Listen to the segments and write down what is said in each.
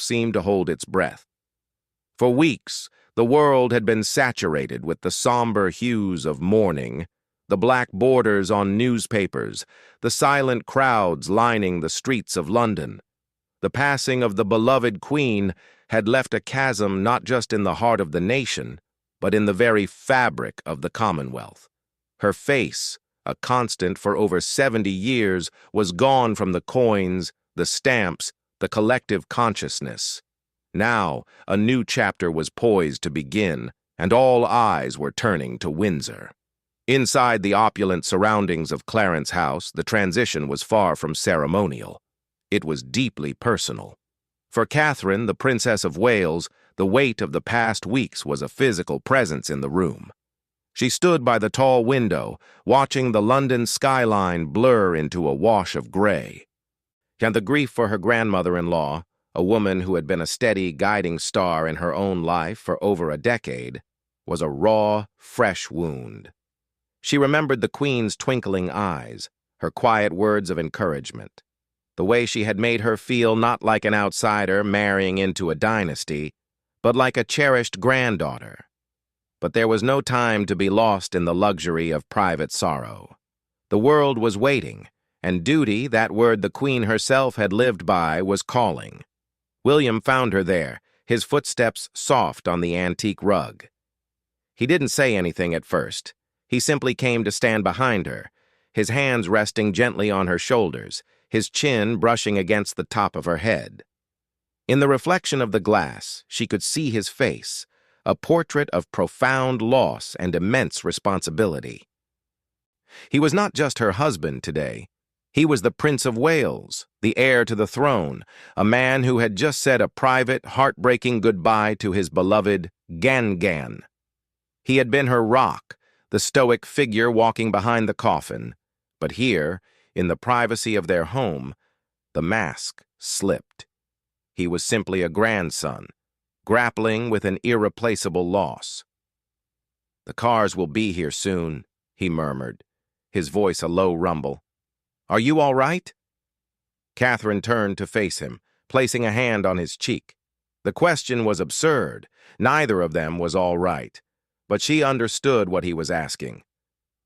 itself seemed to hold its breath. For weeks, the world had been saturated with the somber hues of mourning, the black borders on newspapers, the silent crowds lining the streets of London. The passing of the beloved Queen had left a chasm not just in the heart of the nation, but in the very fabric of the Commonwealth. Her face, a constant for over 70 years, was gone from the coins, the stamps, the collective consciousness. Now, a new chapter was poised to begin, and all eyes were turning to Windsor. Inside the opulent surroundings of Clarence House, the transition was far from ceremonial. It was deeply personal. For Catherine, the Princess of Wales, the weight of the past weeks was a physical presence in the room. She stood by the tall window, watching the London skyline blur into a wash of gray. And the grief for her grandmother-in-law, a woman who had been a steady guiding star in her own life for over a decade, was a raw, fresh wound. She remembered the Queen's twinkling eyes, her quiet words of encouragement, the way she had made her feel not like an outsider marrying into a dynasty, but like a cherished granddaughter. But there was no time to be lost in the luxury of private sorrow. The world was waiting, and duty, that word the Queen herself had lived by, was calling. William found her there, his footsteps soft on the antique rug. He didn't say anything at first. He simply came to stand behind her, his hands resting gently on her shoulders, his chin brushing against the top of her head. In the reflection of the glass, she could see his face, a portrait of profound loss and immense responsibility. He was not just her husband today. He was the Prince of Wales, the heir to the throne, a man who had just said a private, heartbreaking goodbye to his beloved Gan. He had been her rock, the stoic figure walking behind the coffin. But here, in the privacy of their home, the mask slipped. He was simply a grandson, grappling with an irreplaceable loss. "The cars will be here soon," he murmured, his voice a low rumble. "Are you all right?" Catherine turned to face him, placing a hand on his cheek. The question was absurd. Neither of them was all right. But she understood what he was asking.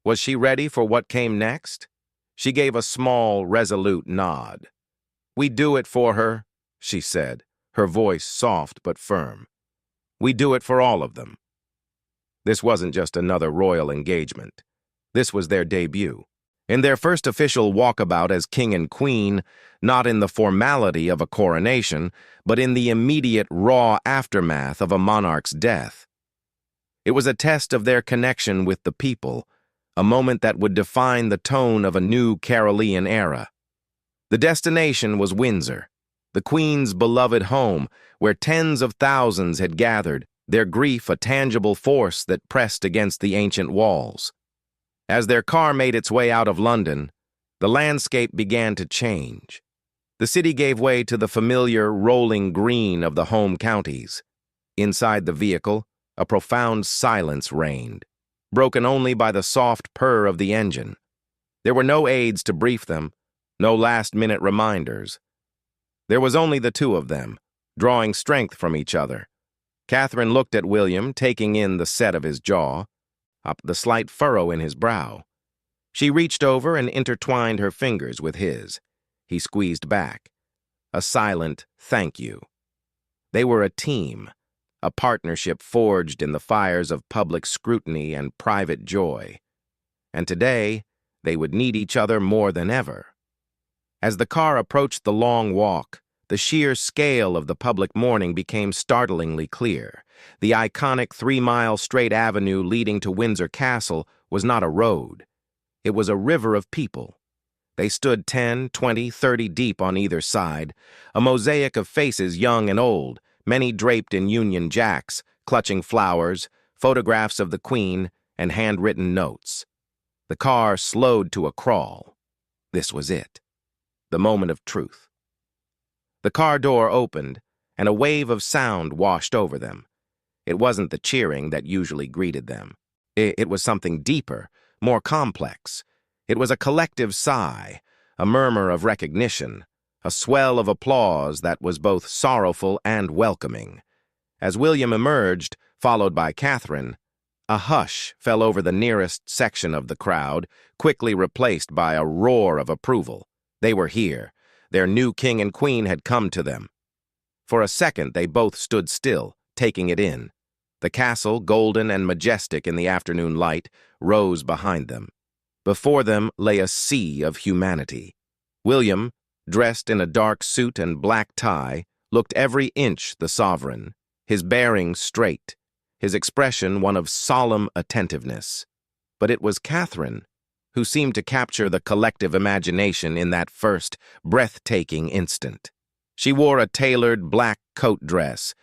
Was she ready for what came next? She gave a small, resolute nod. "We do it for her," she said, her voice soft but firm. "We do it for all of them." This wasn't just another royal engagement. This was their debut. In their first official walkabout as king and queen, not in the formality of a coronation, but in the immediate, raw aftermath of a monarch's death. It was a test of their connection with the people, a moment that would define the tone of a new Carolean era. The destination was Windsor, the Queen's beloved home, where tens of thousands had gathered, their grief a tangible force that pressed against the ancient walls. As their car made its way out of London, the landscape began to change. The city gave way to the familiar rolling green of the home counties. Inside the vehicle, a profound silence reigned, broken only by the soft purr of the engine. There were no aides to brief them, no last-minute reminders. There was only the two of them, drawing strength from each other. Catherine looked at William, taking in the set of his jaw, up the slight furrow in his brow. She reached over and intertwined her fingers with his. He squeezed back. A silent thank you. They were a team, a partnership forged in the fires of public scrutiny and private joy. And today, they would need each other more than ever. As the car approached the long walk, the sheer scale of the public mourning became startlingly clear. The iconic 3-mile straight avenue leading to Windsor Castle was not a road. It was a river of people. They stood 10, 20, 30 deep on either side, a mosaic of faces young and old, many draped in Union Jacks, clutching flowers, photographs of the Queen, and handwritten notes. The car slowed to a crawl. This was it. The moment of truth. The car door opened, and a wave of sound washed over them. It wasn't the cheering that usually greeted them. It was something deeper, more complex. It was a collective sigh, a murmur of recognition, a swell of applause that was both sorrowful and welcoming. As William emerged, followed by Catherine, a hush fell over the nearest section of the crowd, quickly replaced by a roar of approval. They were here. Their new king and queen had come to them. For a second, they both stood still, taking it in. The castle, golden and majestic in the afternoon light, rose behind them. Before them lay a sea of humanity. William, dressed in a dark suit and black tie, looked every inch the sovereign, his bearing straight, his expression one of solemn attentiveness. But it was Catherine who seemed to capture the collective imagination in that first, breathtaking instant. She wore a tailored black coat dress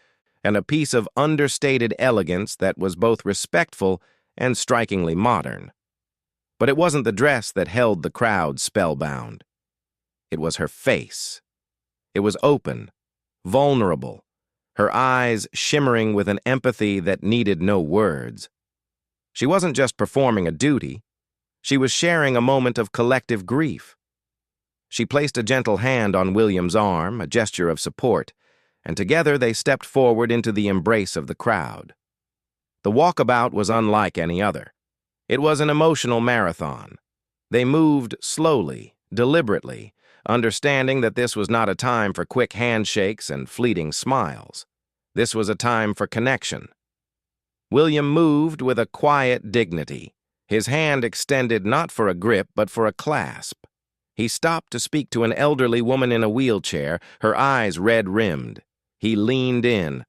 and a piece of understated elegance that was both respectful and strikingly modern. But it wasn't the dress that held the crowd spellbound. It was her face. It was open, vulnerable, her eyes shimmering with an empathy that needed no words. She wasn't just performing a duty. She was sharing a moment of collective grief. She placed a gentle hand on William's arm, a gesture of support, and together they stepped forward into the embrace of the crowd. The walkabout was unlike any other. It was an emotional marathon. They moved slowly, deliberately, understanding that this was not a time for quick handshakes and fleeting smiles. This was a time for connection. William moved with a quiet dignity, his hand extended not for a grip but for a clasp. He stopped to speak to an elderly woman in a wheelchair, her eyes red-rimmed. He leaned in,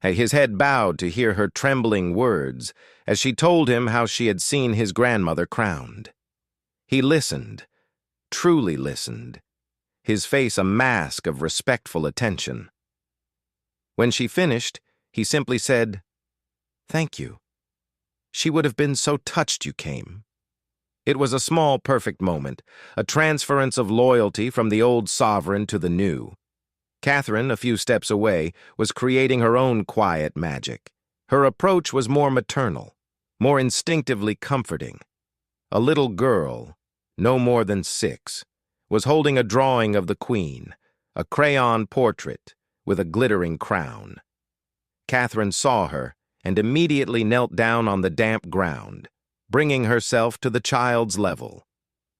his head bowed to hear her trembling words as she told him how she had seen his grandmother crowned. He listened, truly listened, his face a mask of respectful attention. When she finished, he simply said, "Thank you. She would have been so touched you came." It was a small, perfect moment, a transference of loyalty from the old sovereign to the new. Catherine, a few steps away, was creating her own quiet magic. Her approach was more maternal, more instinctively comforting. A little girl, no more than 6, was holding a drawing of the Queen, a crayon portrait with a glittering crown. Catherine saw her and immediately knelt down on the damp ground, bringing herself to the child's level.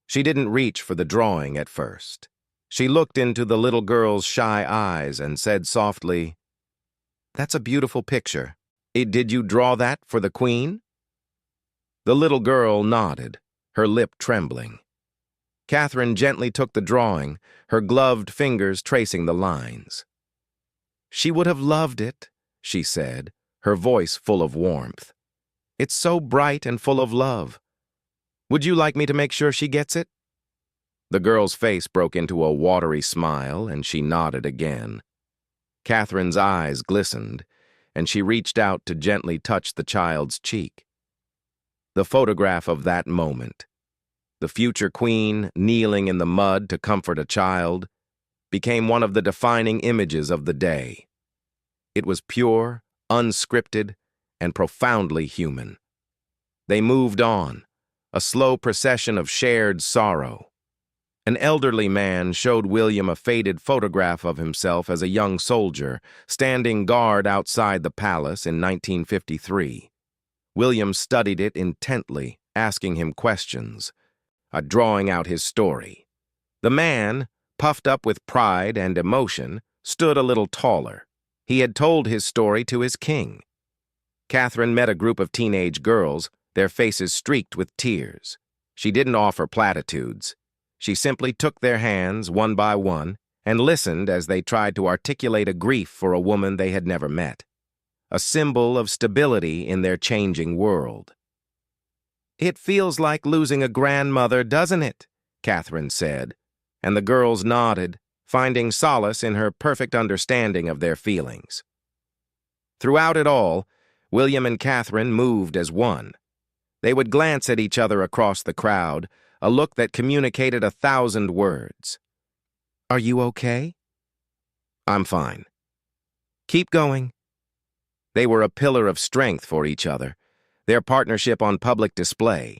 She didn't reach for the drawing at first. She looked into the little girl's shy eyes and said softly, "That's a beautiful picture. Did you draw that for the Queen?" The little girl nodded, her lip trembling. Catherine gently took the drawing, her gloved fingers tracing the lines. "She would have loved it," she said, her voice full of warmth. "It's so bright and full of love. Would you like me to make sure she gets it?" The girl's face broke into a watery smile, and she nodded again. Catherine's eyes glistened, and she reached out to gently touch the child's cheek. The photograph of that moment, the future queen kneeling in the mud to comfort a child, became one of the defining images of the day. It was pure, unscripted, and profoundly human. They moved on, a slow procession of shared sorrow. An elderly man showed William a faded photograph of himself as a young soldier, standing guard outside the palace in 1953. William studied it intently, asking him questions, drawing out his story. The man, puffed up with pride and emotion, stood a little taller. He had told his story to his king. Catherine met a group of teenage girls, their faces streaked with tears. She didn't offer platitudes. She simply took their hands, one by one, and listened as they tried to articulate a grief for a woman they had never met, a symbol of stability in their changing world. "It feels like losing a grandmother, doesn't it?" Catherine said, and the girls nodded, finding solace in her perfect understanding of their feelings. Throughout it all, William and Catherine moved as one. They would glance at each other across the crowd, a look that communicated 1,000 words. "Are you okay?" "I'm fine." "Keep going." They were a pillar of strength for each other, their partnership on public display.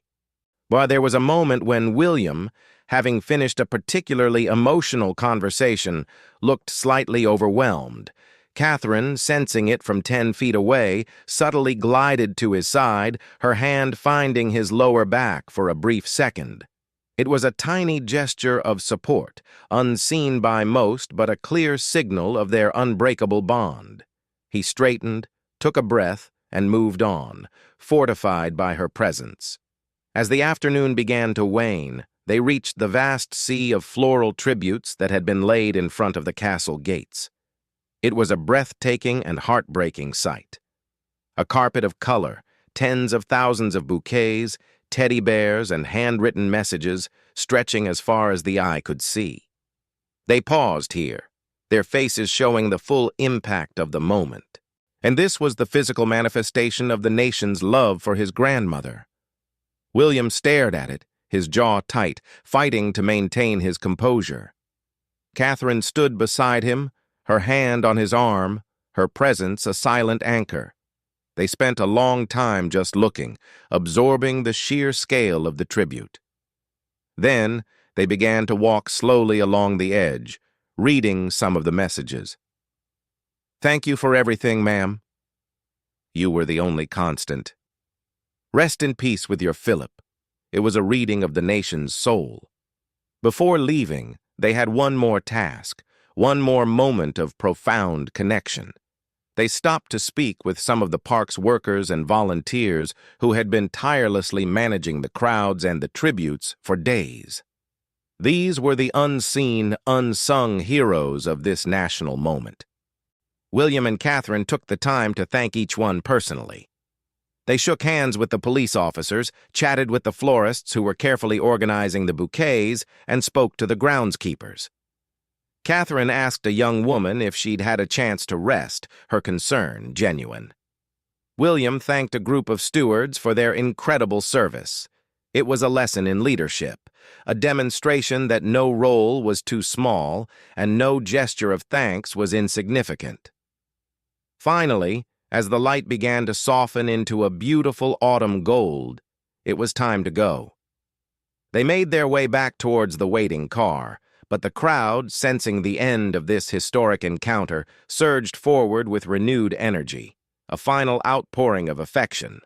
But there was a moment when William, having finished a particularly emotional conversation, looked slightly overwhelmed. Catherine, sensing it from 10 feet away, subtly glided to his side, her hand finding his lower back for a brief second. It was a tiny gesture of support, unseen by most but a clear signal of their unbreakable bond. He straightened, took a breath, and moved on, fortified by her presence. As the afternoon began to wane, they reached the vast sea of floral tributes that had been laid in front of the castle gates. It was a breathtaking and heartbreaking sight. A carpet of color, tens of thousands of bouquets, teddy bears, and handwritten messages stretching as far as the eye could see. They paused here, their faces showing the full impact of the moment. And this was the physical manifestation of the nation's love for his grandmother. William stared at it, his jaw tight, fighting to maintain his composure. Catherine stood beside him, her hand on his arm, her presence a silent anchor. They spent a long time just looking, absorbing the sheer scale of the tribute. Then they began to walk slowly along the edge, reading some of the messages. "Thank you for everything, ma'am. You were the only constant. Rest in peace with your Philip." It was a reading of the nation's soul. Before leaving, they had one more task, one more moment of profound connection. They stopped to speak with some of the park's workers and volunteers who had been tirelessly managing the crowds and the tributes for days. These were the unseen, unsung heroes of this national moment. William and Catherine took the time to thank each one personally. They shook hands with the police officers, chatted with the florists who were carefully organizing the bouquets, and spoke to the groundskeepers. Catherine asked a young woman if she'd had a chance to rest, her concern genuine. William thanked a group of stewards for their incredible service. It was a lesson in leadership, a demonstration that no role was too small and no gesture of thanks was insignificant. Finally, as the light began to soften into a beautiful autumn gold, it was time to go. They made their way back towards the waiting car, but the crowd, sensing the end of this historic encounter, surged forward with renewed energy, a final outpouring of affection.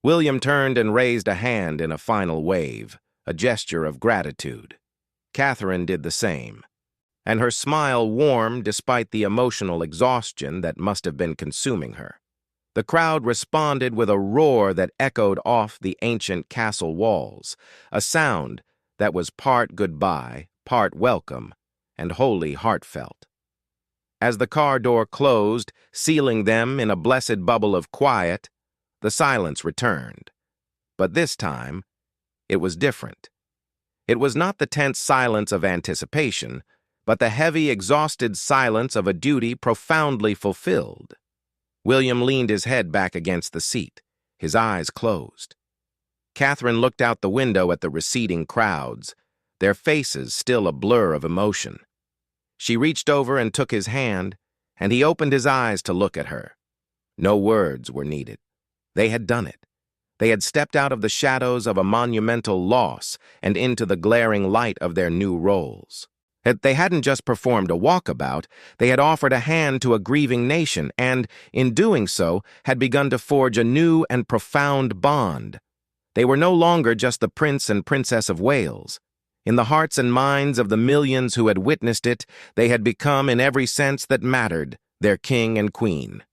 William turned and raised a hand in a final wave, a gesture of gratitude. Catherine did the same, and her smile warmed despite the emotional exhaustion that must have been consuming her. The crowd responded with a roar that echoed off the ancient castle walls, a sound that was part goodbye, part welcome, and wholly heartfelt. As the car door closed, sealing them in a blessed bubble of quiet, the silence returned. But this time, it was different. It was not the tense silence of anticipation, but the heavy, exhausted silence of a duty profoundly fulfilled. William leaned his head back against the seat, his eyes closed. Catherine looked out the window at the receding crowds, their faces still a blur of emotion. She reached over and took his hand, and he opened his eyes to look at her. No words were needed. They had done it. They had stepped out of the shadows of a monumental loss and into the glaring light of their new roles. They hadn't just performed a walkabout, they had offered a hand to a grieving nation and, in doing so, had begun to forge a new and profound bond. They were no longer just the Prince and Princess of Wales. In the hearts and minds of the millions who had witnessed it, they had become, in every sense that mattered, their king and queen.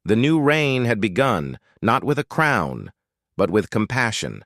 The new reign had begun, not with a crown, but with compassion,